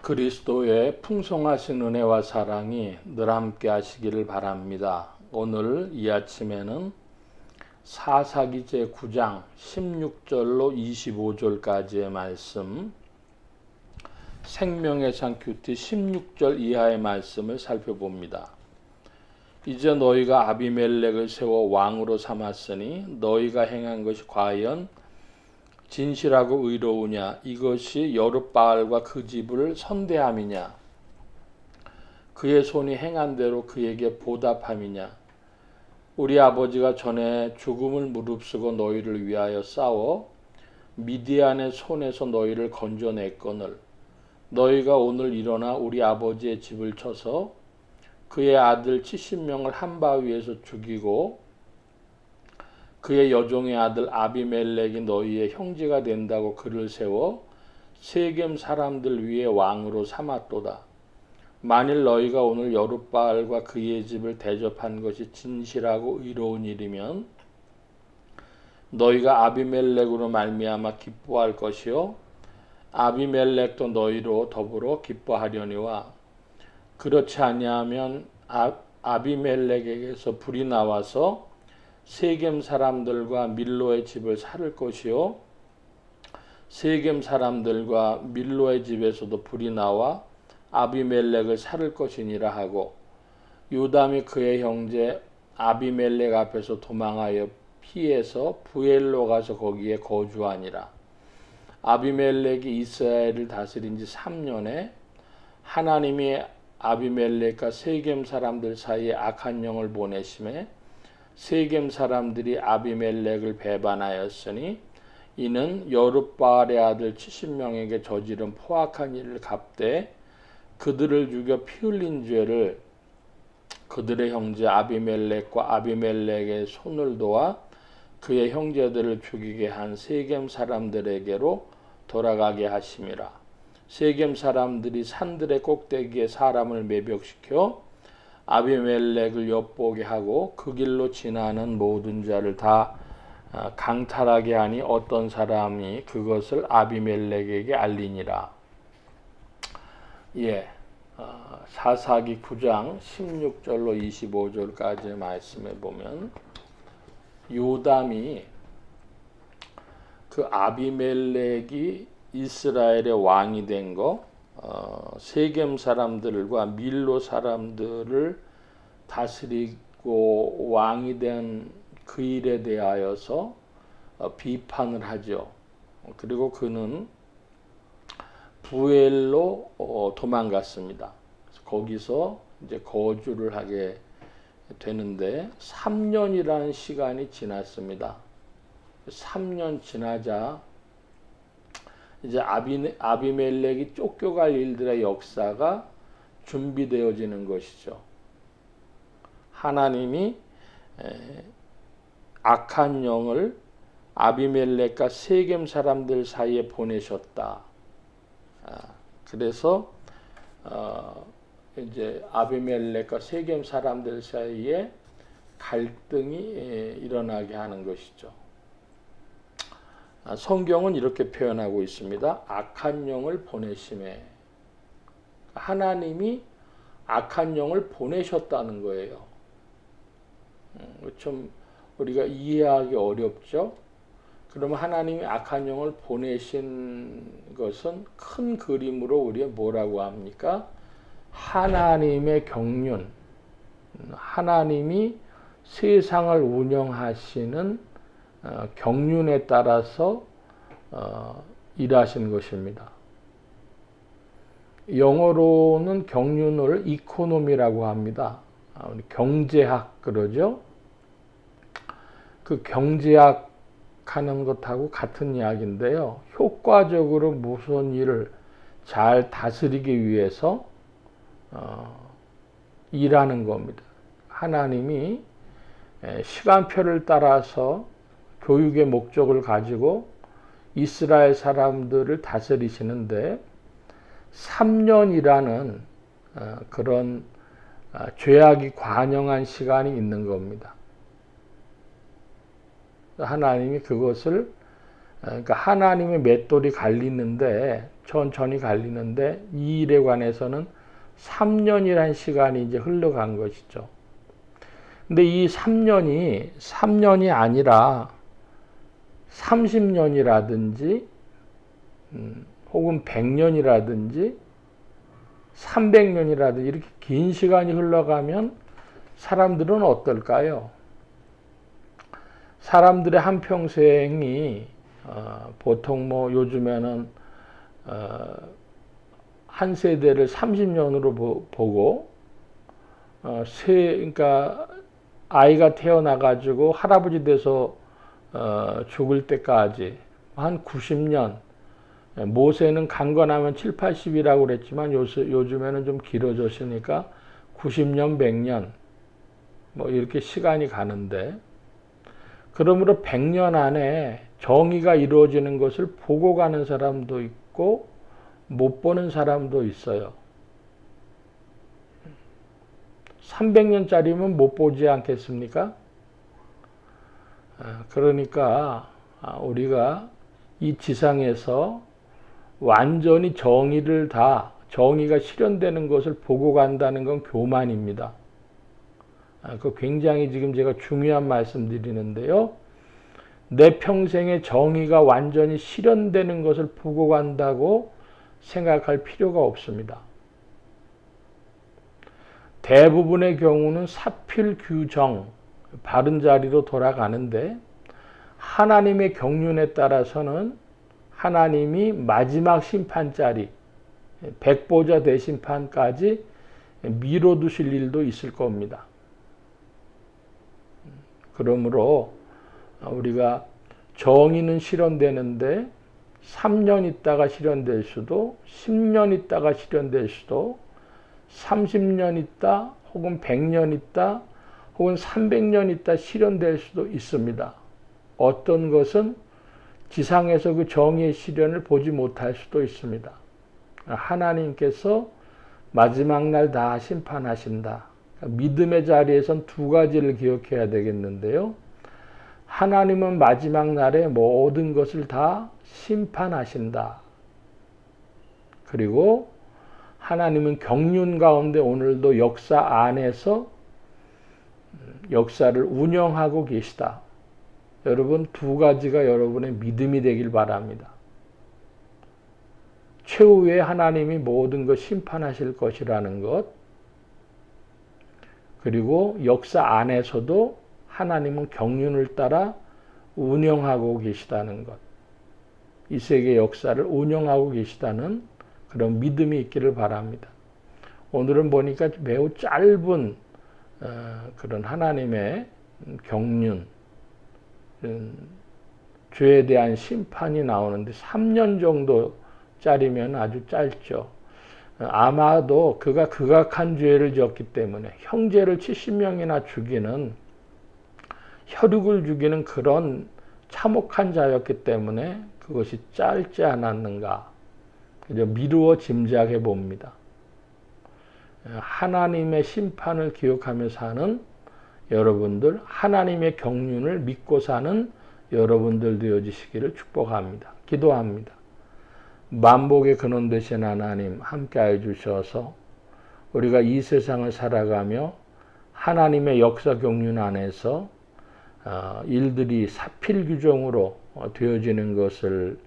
그리스도의 풍성하신 은혜와 사랑이 늘 함께 하시기를 바랍니다. 오늘 이 아침에는 사사기 제9장 16절로 25절까지의 말씀, 생명의 상 큐티 16절 이하의 말씀을 살펴봅니다. 이제 너희가 아비멜렉을 세워 왕으로 삼았으니 너희가 행한 것이 과연 진실하고 의로우냐? 이것이 여룻바알과 그 집을 선대함이냐? 그의 손이 행한 대로 그에게 보답함이냐? 우리 아버지가 전에 죽음을 무릅쓰고 너희를 위하여 싸워 미디안의 손에서 너희를 건져냈거늘 너희가 오늘 일어나 우리 아버지의 집을 쳐서 그의 아들 70명을 한 바위에서 죽이고 그의 여종의 아들 아비멜렉이 너희의 형제가 된다고 그를 세워 세겜 사람들 위에 왕으로 삼았도다. 만일 너희가 오늘 여룻바알과 그의 집을 대접한 것이 진실하고 의로운 일이면 너희가 아비멜렉으로 말미암아 기뻐할 것이요 아비멜렉도 너희로 더불어 기뻐하려니와 그렇지 아니하면 아비멜렉에게서 불이 나와서 세겜 사람들과 밀로의 집을 살을 것이요 세겜 사람들과 밀로의 집에서도 불이 나와 아비멜렉을 살을 것이니라 하고 요담이 그의 형제 아비멜렉 앞에서 도망하여 피해서 부엘로 가서 거기에 거주하니라. 아비멜렉이 이스라엘을 다스린 지 3년에 하나님이 아비멜렉과 세겜 사람들 사이에 악한 영을 보내심에 세겜 사람들이 아비멜렉을 배반하였으니 이는 여룻바알의 아들 70명에게 저지른 포악한 일을 갚되 그들을 죽여 피 흘린 죄를 그들의 형제 아비멜렉과 아비멜렉의 손을 도와 그의 형제들을 죽이게 한 세겜 사람들에게로 돌아가게 하심이라. 세겜 사람들이 산들의 꼭대기에 사람을 매복시켜 아비멜렉을 엿보게 하고 그 길로 지나는 모든 자를 다 강탈하게 하니 어떤 사람이 그것을 아비멜렉에게 알리니라. 사사기 9장 16절로 25절까지 말씀해 보면 요담이 그 아비멜렉이 이스라엘의 왕이 된 거 세겜 사람들과 밀로 사람들을 다스리고 왕이 된 그 일에 대하여서 비판을 하죠. 그리고 그는 부엘로 도망갔습니다. 거기서 이제 거주를 하게 되는데 3년이라는 시간이 지났습니다. 3년 지나자 이제 아비멜렉이 쫓겨갈 일들의 역사가 준비되어지는 것이죠. 하나님이 악한 영을 아비멜렉과 세겜 사람들 사이에 보내셨다. 그래서 이제 아비멜렉과 세겜 사람들 사이에 갈등이 일어나게 하는 것이죠. 성경은 이렇게 표현하고 있습니다. 악한 영을 보내심에 하나님이 악한 영을 보내셨다는 거예요. 좀 우리가 이해하기 어렵죠. 그러면 하나님이 악한 영을 보내신 것은 큰 그림으로 우리가 뭐라고 합니까? 하나님의 경륜, 하나님이 세상을 운영하시는 경륜에 따라서 일하신 것입니다. 영어로는 경륜을 이코노미라고 합니다. 경제학 그러죠. 그 경제학 하는 것하고 같은 이야기인데요. 효과적으로 무슨 일을 잘 다스리기 위해서 일하는 겁니다. 하나님이 시간표를 따라서 교육의 목적을 가지고 이스라엘 사람들을 다스리시는데 3년이라는 그런 죄악이 관영한 시간이 있는 겁니다. 하나님이 그것을 그러니까 하나님의 맷돌이 갈리는데 천천히 갈리는데 이 일에 관해서는 3년이란 시간이 이제 흘러간 것이죠. 근데 이 3년이 아니라 30년이라든지 혹은 100년이라든지 300년이라든지 이렇게 긴 시간이 흘러가면 사람들은 어떨까요? 사람들의 한평생이 보통 뭐 요즘에는 한 세대를 30년으로 보고 그러니까 아이가 태어나가지고 할아버지 돼서 죽을 때까지 한 90년, 모세는 강건하면 7, 80이라고 그랬지만 요즘에는 좀 길어졌으니까 90년, 100년 뭐 이렇게 시간이 가는데, 그러므로 100년 안에 정의가 이루어지는 것을 보고 가는 사람도 있고 못 보는 사람도 있어요. 300년짜리면 못 보지 않겠습니까? 그러니까 우리가 이 지상에서 완전히 정의가 실현되는 것을 보고 간다는 건 교만입니다. 그 굉장히 지금 제가 중요한 말씀 드리는데요. 내 평생에 정의가 완전히 실현되는 것을 보고 간다고 생각할 필요가 없습니다. 대부분의 경우는 사필규정, 바른 자리로 돌아가는데, 하나님의 경륜에 따라서는 하나님이 마지막 심판자리, 백보자 대심판까지 미뤄두실 일도 있을 겁니다. 그러므로 우리가 정의는 실현되는데 3년 있다가 실현될 수도, 10년 있다가 실현될 수도, 30년 있다 혹은 100년 있다 혹은 300년 있다 실현될 수도 있습니다. 어떤 것은 지상에서 그 정의의 실현을 보지 못할 수도 있습니다. 하나님께서 마지막 날 다 심판하신다. 믿음의 자리에선 두 가지를 기억해야 되겠는데요. 하나님은 마지막 날에 모든 것을 다 심판하신다. 그리고 하나님은 경륜 가운데 오늘도 역사 안에서 역사를 운영하고 계시다. 여러분, 두 가지가 여러분의 믿음이 되길 바랍니다. 최후에 하나님이 모든 것 심판하실 것이라는 것, 그리고 역사 안에서도 하나님은 경륜을 따라 운영하고 계시다는 것, 이 세계 역사를 운영하고 계시다는 그런 믿음이 있기를 바랍니다. 오늘은 보니까 매우 짧은 그런 하나님의 경륜, 죄에 대한 심판이 나오는데 3년 정도짜리면 아주 짧죠. 아마도 그가 극악한 죄를 지었기 때문에 형제를 70명이나 죽이는, 혈육을 죽이는 그런 참혹한 자였기 때문에 그것이 짧지 않았는가, 그저 미루어 짐작해 봅니다. 하나님의 심판을 기억하며 사는 여러분들, 하나님의 경륜을 믿고 사는 여러분들 되어지시기를 축복합니다. 기도합니다. 만복의 근원 되신 하나님, 함께하여 주셔서 우리가 이 세상을 살아가며 하나님의 역사 경륜 안에서 일들이 사필규정으로 되어지는 것을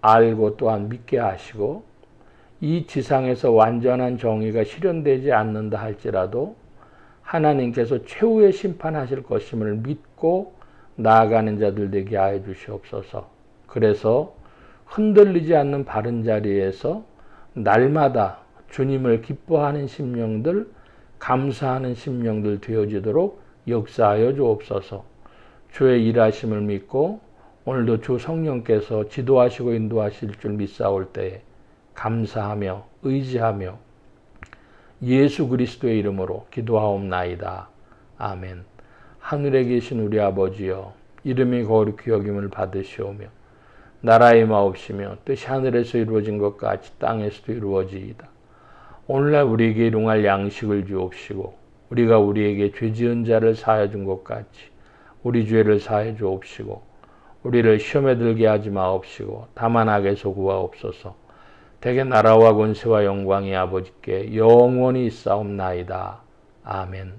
알고 또한 믿게 하시고, 이 지상에서 완전한 정의가 실현되지 않는다 할지라도 하나님께서 최후의 심판하실 것임을 믿고 나아가는 자들 되게 하여 주시옵소서. 그래서 흔들리지 않는 바른 자리에서 날마다 주님을 기뻐하는 심령들, 감사하는 심령들 되어지도록 역사하여 주옵소서. 주의 일하심을 믿고 오늘도 주 성령께서 지도하시고 인도하실 줄 믿사올 때에 감사하며 의지하며 예수 그리스도의 이름으로 기도하옵나이다. 아멘. 하늘에 계신 우리 아버지여, 이름이 거룩히 여김을 받으시오며 나라의 마옵시며 뜻이 하늘에서 이루어진 것 같이 땅에서도 이루어지이다. 오늘날 우리에게 일용할 양식을 주옵시고 우리가 우리에게 죄 지은 자를 사하여 준 것 같이 우리 죄를 사하여 주옵시고 우리를 시험에 들게 하지 마옵시고 다만 악에서 구하옵소서. 대개 나라와 권세와 영광이 아버지께 영원히 있사옵나이다. 아멘.